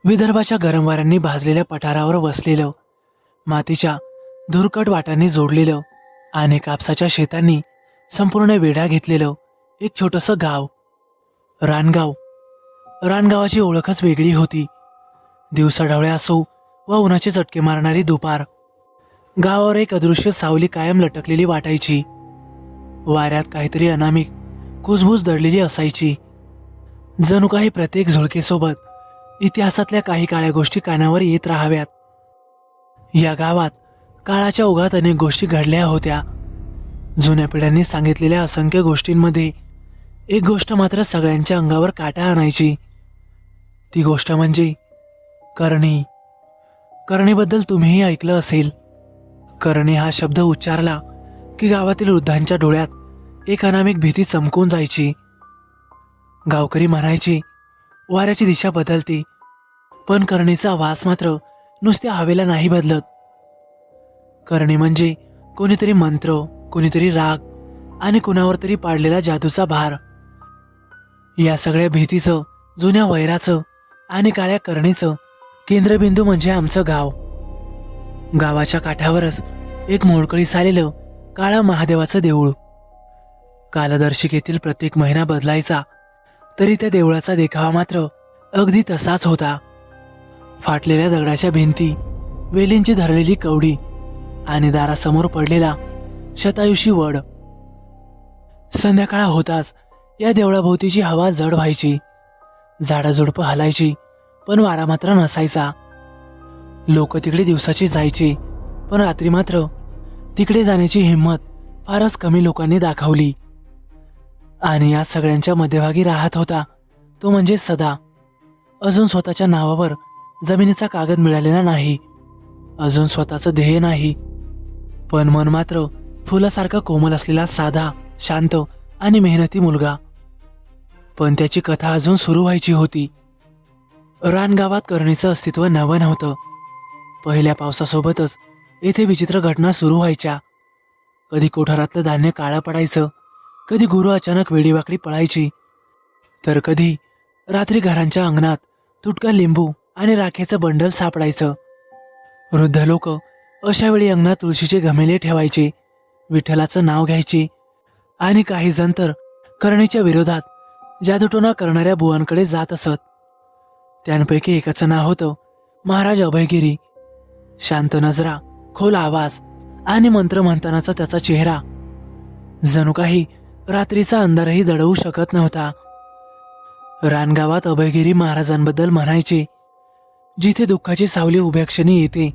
विदर्भाच्या गरम वाऱ्यांनी भाजलेल्या पठारावर वसलेलं, मातीच्या धुरकट वाटांनी जोडलेलं आणि कापसाच्या शेतांनी संपूर्ण वेढा घेतलेलं एक छोटंसं गाव, रानगाव. रानगावाची ओळखच वेगळी होती. दिवसाढवळे असो व उन्हाचे चटके मारणारी दुपार, गावावर एक अदृश्य सावली कायम लटकलेली वाटायची. वाऱ्यात काहीतरी अनामिक कुजबूज दडलेली असायची. जणू काही प्रत्येक झुळकेसोबत इतिहासातल्या काही काळ्या गोष्टी कानावर येत राहाव्यात. या गावात काळाच्या ओघात अनेक गोष्टी घडल्या होत्या. जुन्या पिढ्यांनी सांगितलेल्या असंख्य गोष्टींमध्ये एक गोष्ट मात्र सगळ्यांच्या अंगावर काटा आणायची. ती गोष्ट म्हणजे करणी. करणीबद्दल तुम्हीही ऐकलं असेल. करणी हा शब्द उच्चारला की गावातील वृद्धांच्या डोळ्यात एक अनामिक भीती चमकून जायची. गावकरी म्हणायचे, वाऱ्याची दिशा बदलते, पण करणीचा वास मात्र नुसत्या हवेला नाही बदलत. करणी म्हणजे कोणीतरी मंत्र, कोणीतरी राग आणि कुणावर तरी पाडलेला जादूचा भार. या सगळ्या भीतीचं, जुन्या वैराचं आणि काळ्या करणीचं केंद्रबिंदू म्हणजे आमचं गाव. गावाच्या काठावरच एक मोडकळीस आलेलं काळं महादेवाचं देऊळ. कालदर्शिकेतील प्रत्येक महिना बदलायचा, तरी त्या देवळाचा देखावा मात्र अगदी तसाच होता. फाटलेल्या दगडाच्या भिंती, वेलींची धरलेली कवडी आणि दारासमोर पडलेला शतायुषी वड. संध्याकाळ होताच या देवळाभोवतीची हवा जड व्हायची. झाडाझुडपं हलायची, पण वारा मात्र नसायचा. लोक तिकडे दिवसाची जायचे, पण रात्री मात्र तिकडे जाण्याची हिंमत फारच कमी लोकांनी दाखवली. आणि या सगळ्यांच्या मध्यभागी राहत होता तो म्हणजे सदा. अजून स्वतःच्या नावावर जमिनीचा कागद मिळालेला नाही, अजून स्वतःचं ध्येय नाही, पण मन मात्र फुलासारखा कोमल असलेला साधा, शांत आणि मेहनती मुलगा. पण त्याची कथा अजून सुरू व्हायची होती. रानगावात करणीचं अस्तित्व नवं नव्हतं. पहिल्या पावसासोबतच येथे विचित्र घटना सुरू व्हायच्या. कधी कोठारातलं धान्य काळं पडायचं, कधी गुरु अचानक वेडीवाकडी पळायची, तर कधी रात्री घरांच्या अंगणात तुटका लिंबू आणि राखेचं बंडल सापडायचं. वृद्ध लोक अशा वेळी अंगणात तुळशीचे घमेले ठेवायचे, विठ्ठलाचं नाव घ्यायचे आणि काही जण तर करणीच्या विरोधात जादूटोणा करणाऱ्या बुवांकडे जात असत. त्यांपैकी एकाचं नाव होतं महाराज अभयगिरी. शांत नजरा, खोल आवाज आणि मंत्र म्हणतानाचा त्याचा चेहरा जणू काही रात्रीचा अंधारही दडवू शकत नव्हता. रानगावात अभयगिरी महाराजांबद्दल म्हणायचे, जिथे दुःखाची सावली उभ्या क्षणी येते,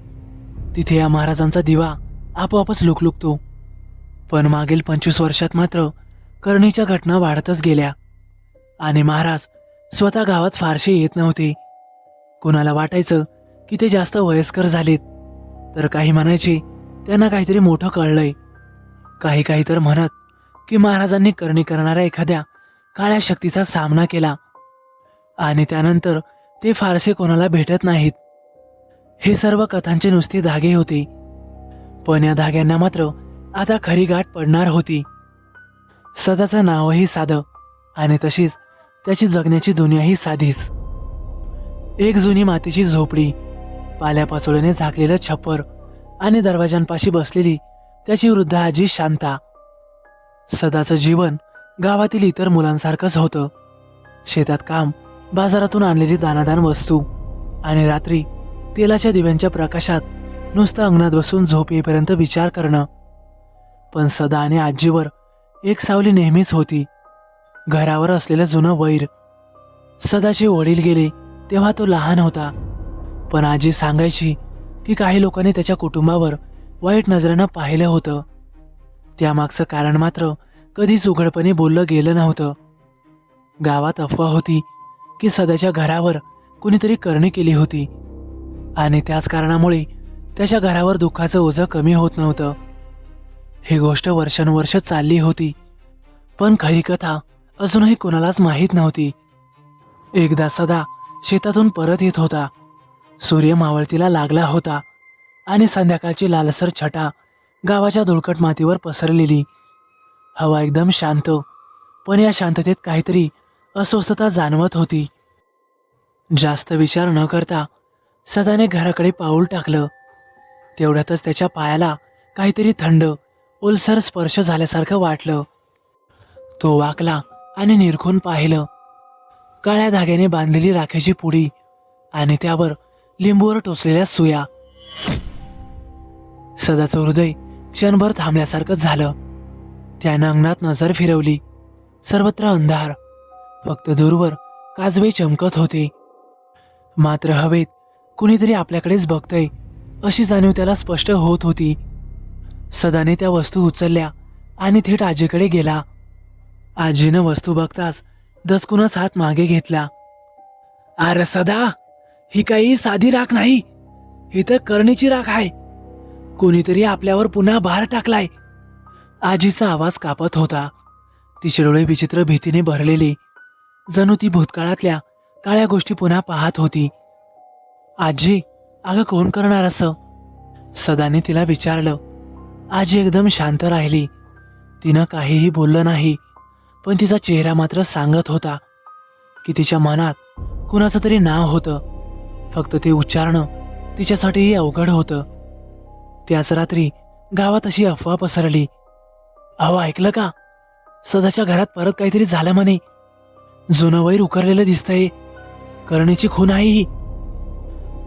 तिथे या महाराजांचा दिवा आपोआपच लुकलुकतो. पण मागील 25 वर्षात मात्र करणीच्या घटना वाढतच गेल्या आणि महाराज स्वतः गावात फारसे येत नव्हते. कुणाला वाटायचं की ते जास्त वयस्कर झालेत, तर काही म्हणायचे त्यांना काहीतरी मोठं कळलंय. काही तर म्हणत की महाराजांनी करणी करणाऱ्या एखाद्या काळ्या शक्तीचा सामना केला आणि त्यानंतर ते फारसे कोणाला भेटत नाहीत. हे सर्व कथांचे नुसते धागे होते, पण या धाग्यांना मात्र आता खरी गाठ पडणार होती. सदाचं नावही साधं आणि तशीच त्याची जगण्याची दुनियाही साधीच. एक जुनी मातीची झोपडी, पाल्यापाचोळ्याने झाकलेलं छप्पर आणि दरवाजांपाशी बसलेली त्याची वृद्ध आजी शांता. सदाचं जीवन गावातील इतर मुलांसारखंच होतं. शेतात काम, बाजारातून आणलेली दानादान वस्तू आणि रात्री तेलाच्या दिव्यांच्या प्रकाशात नुसतं अंगणात बसून झोप येईपर्यंत विचार करणं. पण सदा आणि आजीवर एक सावली नेहमीच होती, घरावर असलेलं जुनं वैर. सदाचे वडील गेले तेव्हा तो लहान होता, पण आजी सांगायची की काही लोकांनी त्याच्या कुटुंबावर वाईट नजरेनं पाहिलं होतं. त्यामागचं कारण मात्र कधीच उघडपणे बोललं गेलं नव्हतं. गावात अफवा होती की सदाच्या घरावर कुणीतरी करणी केली होती आणि त्याच कारणामुळे त्याच्या घरावर दुःखाचं ओझं कमी होत नव्हतं. ही गोष्ट वर्षानुवर्ष चालली होती, पण खरी कथा अजूनही कोणालाच माहीत नव्हती. एकदा सदा शेतातून परत येत होता. सूर्य मावळतीला लागला होता आणि संध्याकाळची लालसर छटा गावाच्या धुळकट मातीवर पसरलेली. हवा एकदम शांत, पण या शांततेत काहीतरी अस्वस्थता जाणवत होती. जास्त विचार न करता सदाने घराकडे पाऊल टाकलं. तेवढ्यातच त्याच्या पायाला काहीतरी थंड ओलसर स्पर्श झाल्यासारखं वाटलं. तो वाकला आणि निरखून पाहिलं. काळ्या धाग्याने बांधलेली राखेची पुडी आणि त्यावर लिंबूवर टोचलेल्या सुया. सदाचं हृदय क्षणभर थांबल्यासारखंच झालं. त्यानं अंगणात नजर फिरवली. सर्वत्र अंधार. फक्त दूरवर काजवे चमकत होते. मात्र हवेत कुणीतरी आपल्याकडेच बघतंय अशी जाणीव त्याला स्पष्ट होत होती. सदाने त्या वस्तू उचलल्या आणि थेट आजीकडे गेला. आजीनं वस्तू बघताच दचकूनच हात मागे घेतला. अरे सदा, ही काही साधी राख नाही, ही तर करणीची राख आहे. कोणीतरी आपल्यावर पुन्हा भार टाकलाय. आजीचा आवाज कापत होता. तिचे डोळे विचित्र भीतीने भरलेले, जणू ती भूतकाळातल्या काळ्या गोष्टी पुन्हा पाहत होती. आजी, अगं कोण करणार असं? सदाने तिला विचारलं. आजी एकदम शांत राहिली. तिनं काहीही बोललं नाही, पण तिचा चेहरा मात्र सांगत होता की तिच्या मनात कुणाचं तरी नाव होतं. फक्त ते उच्चारणं तिच्यासाठीही अवघड होतं. त्याच रात्री गावात अशी अफवा पसरली. अहो, ऐकलं का? सदाच्या घरात परत काहीतरी झालं म्हणे. जुनं वैर उकरलेलं दिसतंय. करणीची खून आहे ही.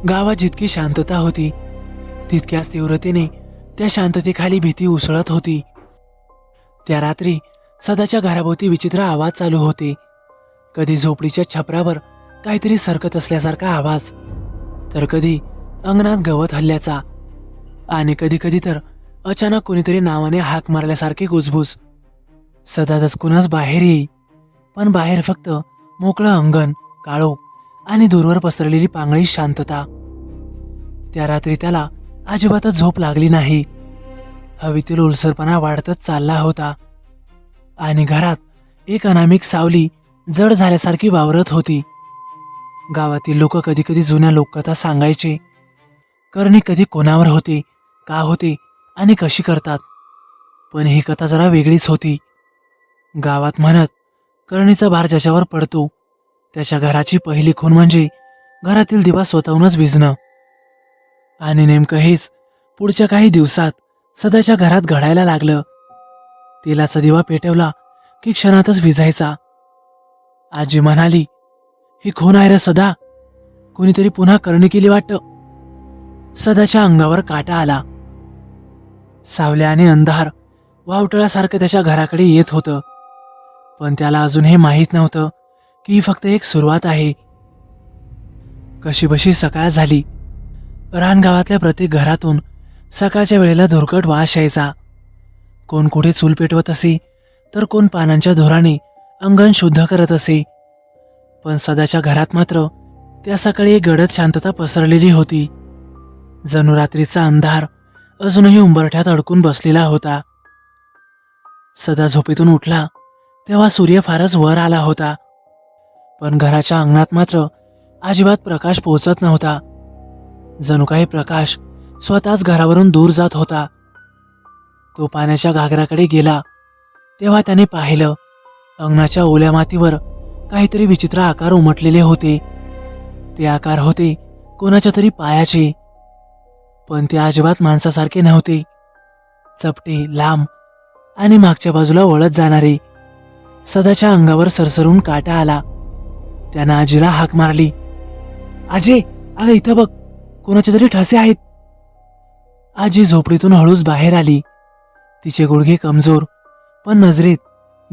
गावात जितकी शांतता होती तितक्याच तीव्रतेने त्या शांततेखाली भीती उसळत होती. त्या रात्री सदाच्या घराभोवती विचित्र आवाज चालू होते. कधी झोपडीच्या छपरावर काहीतरी सरकत असल्यासारखा आवाज, तर कधी अंगणात गवत हल्ल्याचा, आणि कधी कधी तर अचानक कोणीतरी नावाने हाक मारल्यासारखी कुजबूज. सदा दचकूनच बाहेर येई, पण बाहेर फक्त मोकळं अंगण, काळोख आणि दूरवर पसरलेली पांगळी शांतता. त्या रात्री त्याला अजिबातच झोप लागली नाही. हवेतील ओलसरपणा वाढतच चालला होता आणि घरात एक अनामिक सावली जड झाल्यासारखी वावरत होती. गावातील लोक कधी कधी जुन्या लोककथा सांगायचे. करणी कधी कोणावर होते, का होते आणि कशी करतात. पण ही कथा जरा वेगळीच होती. गावात म्हणत, करणीचा भार ज्याच्यावर पडतो त्याच्या घराची पहिली खून म्हणजे घरातील दिवा स्वतःहूनच विझणं. आणि नेमकं हेच पुढच्या काही दिवसात सदाच्या घरात घडायला लागलं. तेलाचा दिवा पेटवला की क्षणातच विझायचा. आजी म्हणाली, ही खून आहे रे सदा, कुणीतरी पुन्हा करणी केली वाटतं. सदाच्या अंगावर काटा आला. सावल्या आणि अंधार वावटळासारखं त्याच्या घराकडे येत होतं. पण त्याला अजून हे माहीत नव्हतं की ही फक्त एक सुरुवात आहे. कशीबशी सकाळ झाली. रानगावातल्या प्रत्येक घरातून सकाळच्या वेळेला धुरकट वास यायचा. कोण कुठे चूल पेटवत असे, तर कोण पानांच्या धुराने अंगण शुद्ध करत असे. पण सदाच्या घरात मात्र त्या सकाळी एक गडद शांतता पसरलेली होती. जणू रात्रीचा अंधार अजूनही उंबरठ्यात अडकून बसलेला होता. सदा झोपेतून उठला तेव्हा सूर्य फारच वर आला होता. पण घराच्या अंगणात मात्र अजिबात प्रकाश पोहोचत नव्हता. जणू काही प्रकाश स्वतःच घरावरून दूर जात होता. तो पाण्याच्या घागराकडे गेला तेव्हा त्याने पाहिलं, अंगणाच्या ओल्या मातीवर काहीतरी विचित्र आकार उमटलेले होते. ते आकार होते कोणाच्या तरी पायाचे, पण ते अजिबात माणसासारखे नव्हते. चपटे, लांब आणि मागच्या बाजूला वळत जाणारे. सदाच्या अंगावर सरसरून काटा आला. त्यानं आजीला हाक मारली. आजी, अगं इथं बघ, कोणाचे तरी ठसे आहेत. आजी झोपडीतून हळूच बाहेर आली. तिचे गुडघे कमजोर, पण नजरेत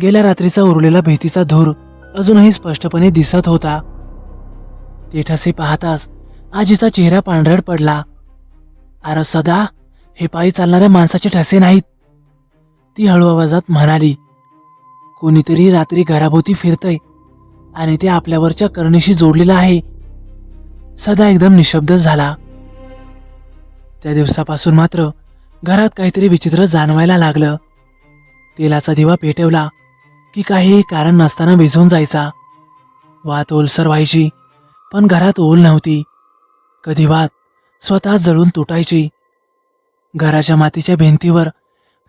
गेल्या रात्रीचा उरलेला भीतीचा धूर अजूनही स्पष्टपणे दिसत होता. ते ठसे पाहताच आजीचा चेहरा पांढरट पडला. अरे सदा, हे पायी चालणाऱ्या माणसाचे ठसे नाहीत, ती हळू आवाजात म्हणाली. कोणीतरी रात्री घराभोवती फिरतय आणि ते आपल्यावरच्या करणीशी जोडलेलं आहे. सदा एकदम निशब्द झाला. त्या दिवसापासून मात्र घरात काहीतरी विचित्र जाणवायला लागलं. तेलाचा दिवा पेटवला की काहीही कारण नसताना विझून जायचा. वात ओलसर व्हायची, पण घरात ओल नव्हती. कधी वात स्वतः जळून तुटायची. घराच्या मातीच्या भिंतीवर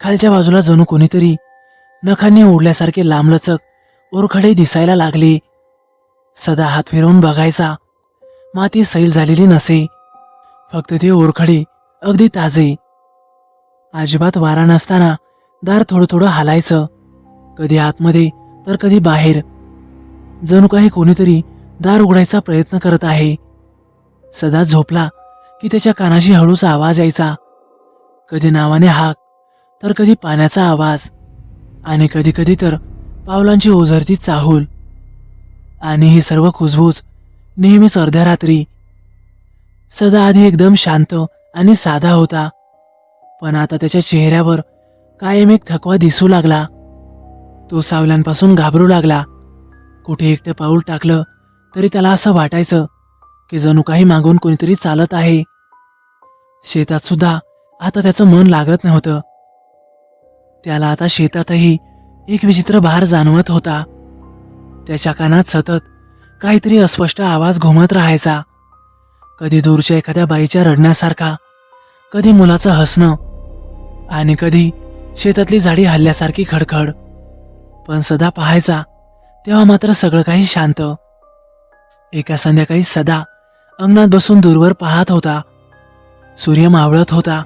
खालच्या बाजूला जणू कोणीतरी नखांनी ओढल्यासारखे लांबलचक ओरखडे दिसायला लागले. सदा हात फिरवून बघायचा, माती सैल झालेली नसे, फक्त ते ओरखडे अगदी ताजे. अजिबात वारा नसताना दार थोडं थोडं हालायचं, कधी आतमध्ये तर कधी बाहेर. जणू काही कोणीतरी दार उघडायचा प्रयत्न करत आहे. सदा झोपला की त्याच्या कानाशी हळूच आवाज यायचा, कधी नावाने हाक तर कधी पाण्याचा आवाज, आणि कधी कधी तर पावलांची ओझरती चाहूल. आणि ही सर्व कुजबूज नेहमीच अर्ध्या रात्री. सदा आधी एकदम शांत आणि साधा होता, पण आता त्याच्या चेहऱ्यावर कायम एक थकवा दिसू लागला. तो सावल्यांपासून घाबरू लागला. कुठे एकटं पाऊल टाकलं तरी त्याला असं वाटायचं की जणू काही मागून कोणीतरी चालत आहे. शेतात सुद्धा आता त्याचं मन लागत नव्हतं. त्याला आता शेतातही एक विचित्र भार जाणवत होता. त्याच्या कानात सतत काहीतरी अस्पष्ट आवाज घुमत राहायचा, कधी दूरच्या एखाद्या बाईच्या रडण्यासारखा, कधी मुलाचं हसणं, आणि कधी शेतातली झाडी हल्ल्यासारखी खडखड. पण सदा पाहायचा तेव्हा मात्र सगळं काही शांत. एका संध्याकाळी सदा अंगणात बसून दूरवर पाहत होता. सूर्य मावळत होता.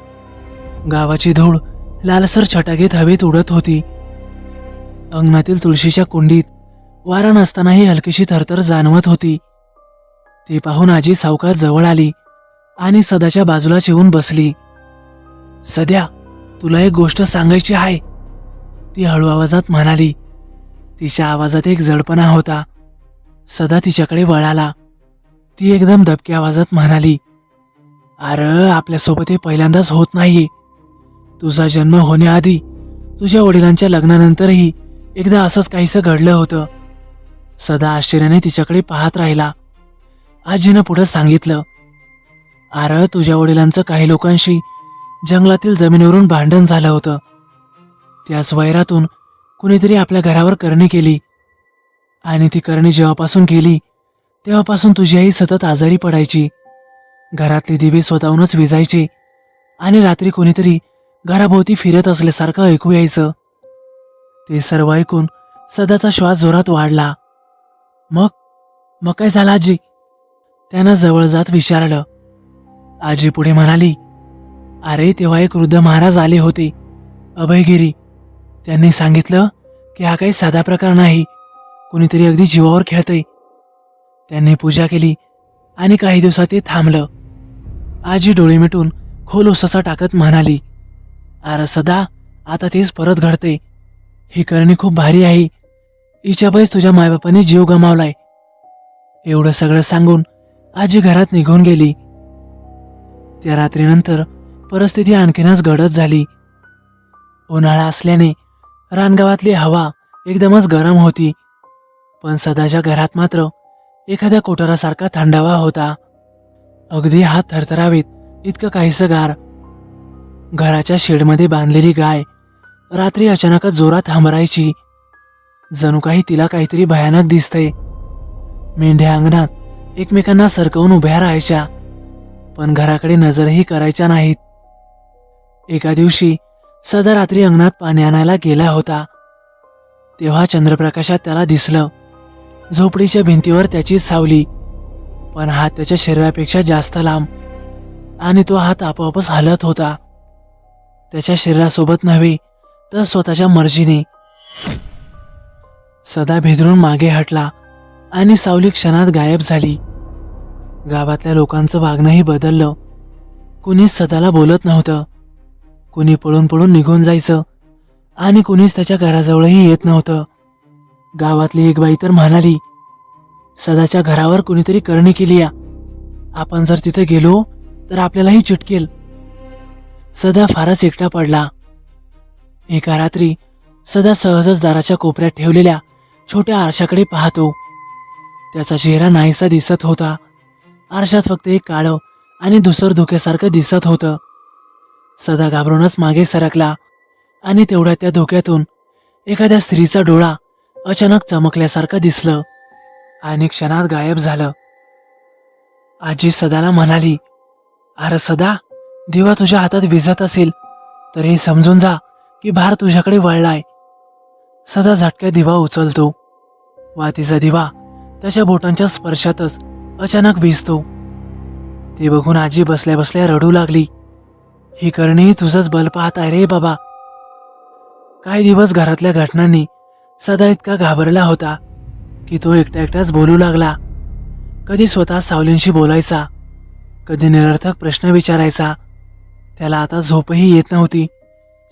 गावाची धूळ लालसर छटा घेत हवेत उडत होती. अंगणातील तुळशीच्या कुंडीत वारा नसतानाही हलकीशी थरथर जाणवत होती. ती पाहून आजी सावकाश जवळ आली आणि सदाच्या बाजूला येऊन बसली. सध्या, तुला एक गोष्ट सांगायची आहे, ती हळू आवाजात म्हणाली. तिच्या आवाजात एक जडपणा होता. सदा तिच्याकडे वळाला. ती एकदम दबक्या आवाजात म्हणाली, अरे आपल्यासोबत हे पहिल्यांदाच होत नाहीये. तुझा जन्म होण्याआधी तुझ्या वडिलांच्या लग्नानंतरही एकदा असंच काहीसं घडलं होतं. सदा आश्चर्याने तिच्याकडे पाहत राहिला. आजीनं पुढं सांगितलं, अरे तुझ्या वडिलांचं काही लोकांशी जंगलातील जमिनीवरून भांडण झालं होतं. त्याच वैरातून कुणीतरी आपल्या घरावर करणी केली, आणि ती करणी जेव्हापासून गेली तेव्हापासून तुझी आई सतत आजारी पडायची. घरातले दिवे स्वतःहूनच विजायचे, आणि रात्री कोणीतरी घराभोवती फिरत असल्यासारखं ऐकू यायचं. ते सर्व ऐकून सदाचा श्वास जोरात वाढला. मग मग काय झालं आजी? त्यानं जवळ जात विचारलं. आजी पुढे म्हणाली, अरे तेव्हा एक वृद्ध महाराज आले होते, अभयगिरी. त्यांनी सांगितलं की हा काही साधा प्रकार नाही, कुणीतरी अगदी जीवावर खेळतंय. त्यांनी पूजा केली आणि काही दिवसात ते थांबलं. आजी डोळे मिटून खोल उसासा टाकत म्हणाली, अरे सदा, आता तेच परत घडते. ही करणी खूप भारी आहे. हिच्यापायीच तुझ्या मायबापांनी जीव गमावलाय. एवढं सगळं सांगून आजी घरात निघून गेली. त्या रात्रीनंतर परिस्थिती आणखीनच गडद झाली. उन्हाळा असल्याने रानगावातली हवा एकदमच गरम होती, पण सदाच्या घरात मात्र एखाद्या कोटरासारखा थंडावा होता. अगदी हात थरथरावेत इतकं काहीसं गार. घराच्या शेडमध्ये बांधलेली गाय रात्री अचानकच जोरात हंबरायची, जणू काही तिला काहीतरी भयानक दिसतंय. मेंढ्या अंगणात एकमेकांना सरकवून उभ्या राहायच्या, पण घराकडे नजरही करायच्या नाहीत. एका दिवशी सदा रात्री अंगणात पाणी आणायला गेला होता. तेव्हा चंद्रप्रकाशात त्याला दिसलं. झोपडीच्या भिंतीवर त्याची सावली, पण हात त्याच्या शरीरापेक्षा जास्त लांब, आणि तो हात आपोआपच हलत होता. त्याच्या शरीरासोबत नव्हे तर स्वतःच्या मर्जीने. सदा भेदरून मागे हटला आणि सावली क्षणात गायब झाली. गावातल्या लोकांचं वागणंही बदललं. कुणीच सदाला बोलत नव्हतं. कुणी पळून पळून निघून जायचं, आणि कुणीच त्याच्या घराजवळही येत नव्हतं. गावातली एक बाई तर म्हणाली, सदाच्या घरावर कुणीतरी करणी केली या. आपण जर तिथे गेलो तर आपल्यालाही चिटकेल. सदा फारच एकटा पडला. एका रात्री सदा सहजच दाराच्या कोपऱ्यात ठेवलेल्या छोट्या आरशाकडे पाहतो. त्याचा चेहरा नाहीसा दिसत होता. आरशात फक्त एक काळं आणि धुसर धोक्यासारखं दिसत होतं. सदा घाबरूनच मागे सरकला, आणि तेवढ्यात त्या धोक्यातून एखाद्या स्त्रीचा डोळा अचानक चमकल्यासारखं दिसलं आणि क्षणात गायब झालं. आजी सदाला म्हणाली, अरे सदा, दिवा तुझ्या हातात विझत असेल तर हे समजून जा की भार तुझ्याकडे वळलाय. सदा झटक्यात दिवा उचलतो. वातीचा दिवा त्याच्या बोटांच्या स्पर्शातच अचानक विझतो. ते बघून आजी बसल्या बसल्या रडू लागली. ही करणी तुझंच बल पाहत आहे रे बाबा. काही दिवस घरातल्या घटनांनी सदा इतका घाबरला होता की तो एकटा एकटाच बोलू लागला. कधी स्वतः सावलींशी बोलायचा, कधी निरर्थक प्रश्न विचारायचा. त्याला आता झोपही येत नव्हती.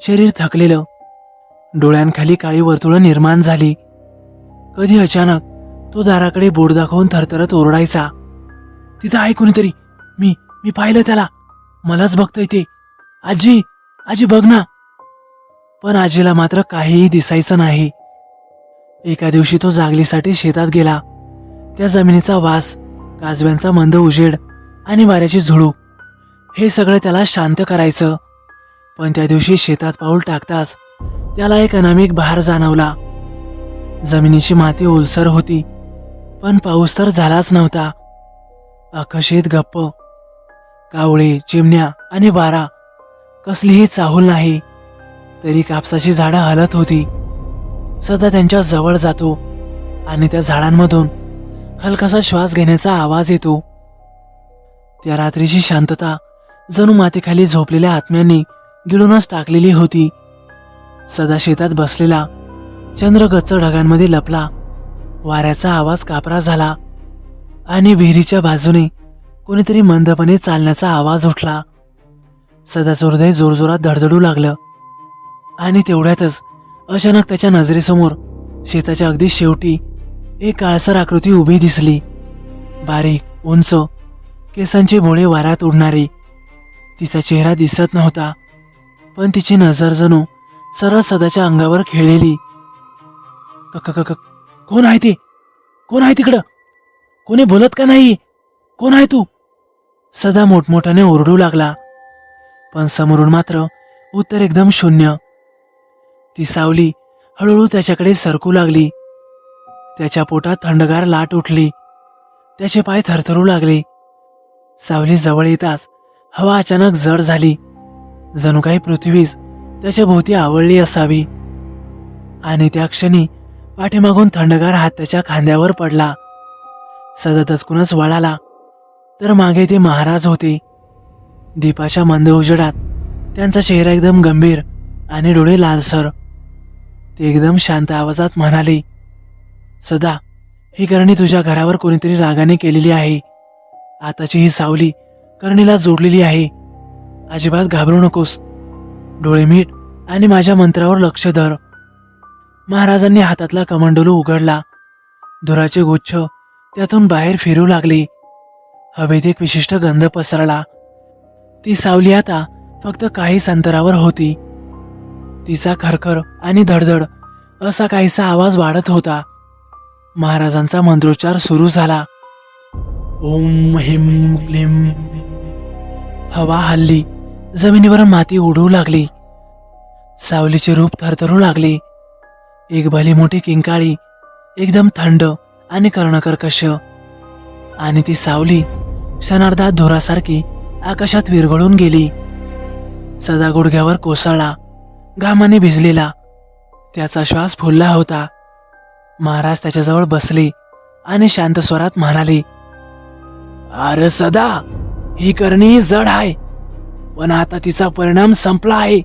शरीर थकलेलं, डोळ्यांखाली काळी वर्तुळं निर्माण झाली. कधी अचानक तो दाराकडे बोट दाखवून थरथरत ओरडायचा, तिथं आहे कोणीतरी, मी मी पाहिलं त्याला, मलाच बघतोय ते, आजी आजी बघ ना. पण आजीला मात्र काहीही दिसायचं नाही. एका दिवशी तो जागलीसाठी शेतात गेला. त्या जमिनीचा वास, काजव्यांचा मंद उजेड आणि वाऱ्याची झुळूक हे सगळं त्याला शांत करायचं. पण त्या दिवशी शेतात पाऊल टाकताच त्याला एक अनामिक भार जाणवला. जमिनीची माती ओलसर होती, पण पाऊस तर झालाच नव्हता. अख्खं शेत गप्प. कावळे, चिमण्या आणि वारा कसलीही चाहूल नाही. तरी कापसाची झाडं हलत होती. सदा त्यांच्या जवळ जातो आणि त्या झाडांमधून हलकासा श्वास घेण्याचा आवाज येतो. त्या रात्रीची शांतता जणू मातीखाली झोपलेल्या आत्म्यांनी गिळूनच टाकलेली होती. सदा शेतात बसलेला चंद्र गच्च ढगांमध्ये लपला. वाऱ्याचा आवाज कापरा झाला आणि विहिरीच्या बाजूने कोणीतरी मंदपणे चालण्याचा आवाज उठला. सदाचं हृदय जोरजोरात धडधडू लागलं. आणि तेवढ्यातच अचानक त्याच्या नजरेसमोर शेताच्या अगदी शेवटी एक काळसर आकृती उभी दिसली. बारीक, उंच, केसांचे भोळे वाऱ्यात उडणारे. तिचा चेहरा दिसत नव्हता, पण तिची नजर जणू सरळ सदाच्या अंगावर खेळलेली. कोण आहे ते? कोण आहे तिकडं? कोणी बोलत का नाही? कोण आहे तू? सदा मोठमोठ्याने ओरडू लागला. पण समोरून मात्र उत्तर एकदम शून्य. ती सावली हळूहळू त्याच्याकडे सरकू लागली. त्याच्या पोटात थंडगार लाट उठली. त्याचे पाय थरथरू लागले. सावली जवळ येताच हवा अचानक जड झाली. जणू काही पृथ्वीच त्याच्या भोवती आवळली असावी. आणि त्या क्षणी पाठीमागून थंडगार हात त्याच्या खांद्यावर पडला. सदा दचकूनच वळाला, तर मागे ते महाराज होते. दीपाच्या मंद उजेडात त्यांचा चेहरा एकदम गंभीर आणि डोळे लालसर. ते एकदम शांत आवाजात म्हणाले, सदा, ही करणी तुझ्या घरावर कोणीतरी रागाने केलेली आहे. आताची ही सावली करणीला जोडलेली आहे. अजिबात घाबरू नकोस. डोळे मीट आणि माझ्या मंत्रावर लक्ष धर. महाराजांनी हातातला कमंडलू उघडला. धुराचे गुच्छ त्यातून बाहेर फिरू लागले. हवेत एक विशिष्ट गंध पसरला. ती सावली आता फक्त काहीच अंतरावर होती. तिचा खरखर आणि धडधड असा काहीसा आवाज वाढत होता. महाराजांचा मंत्रोच्चार सुरू झाला. ओम हिम क्लीम. हवा हलली. जमिनीवर माती उडू लागली. सावलीचे रूप थरथरू लागले. एक भली मोठी किंकाळी, एकदम थंड आणि कर्णकर्कश. आणि ती सावली क्षणार्धात धुरासारखी आकाशात विरघळून गेली. सदा गुडघ्यावर कोसळला, घामाने भिजलेला. त्याचा श्वास फुलला होता. महाराज त्याच्याजवळ बसले आणि शांत स्वरात म्हणाले, अरे सदा, ही करणी जड आहे, पण आता तिचा परिणाम संपला आहे.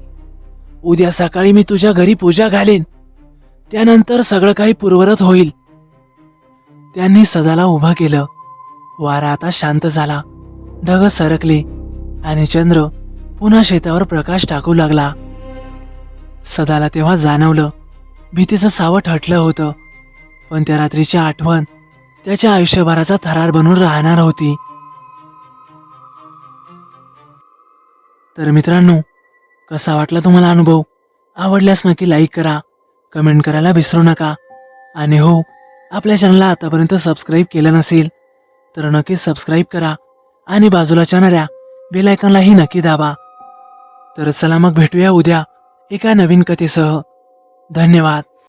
उद्या सकाळी मी तुझ्या घरी पूजा घालेन. त्यानंतर सगळं काही पूर्ववत होईल. त्यांनी सदाला उभं केलं. वारा आता शांत झाला. ढग सरकले आणि चंद्र पुन्हा शेतावर प्रकाश टाकू लागला. सदाला तेव्हा जाणवलं, भीतीचं सावट हटलं होतं, पण त्या रात्रीची आठवण त्याच्या आयुष्यभराचा थरार बनून राहणार होती. तर मित्रांनो, कसा वाटला तुम्हाला अनुभव? आवडल्यास नक्की लाईक करा, कमेंट करायला विसरू नका. आणि हो, आपल्या चॅनलला आतापर्यंत सबस्क्राईब केलं नसेल तर नक्कीच सबस्क्राईब करा आणि बाजूला येणाऱ्या बेल आयकॉनलाही नक्की दाबा. तर चला मग भेटूया उद्या एका नवीन कथेसह. धन्यवाद.